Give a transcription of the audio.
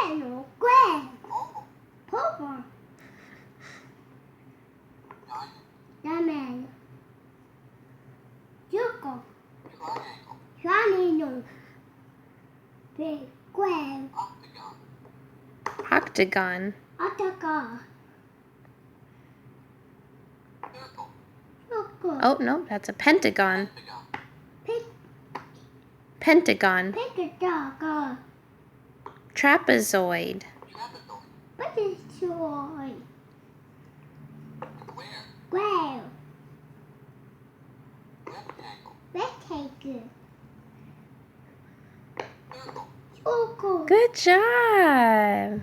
yellow, gray, purple, diamond, circle, triangle, big, square, Octagon. octagon, circle, Oh, no, that's a pentagon. pick, Pentagon. pick a dog, Trapezoid. what is joy? Square, rectangle, circle. Good job.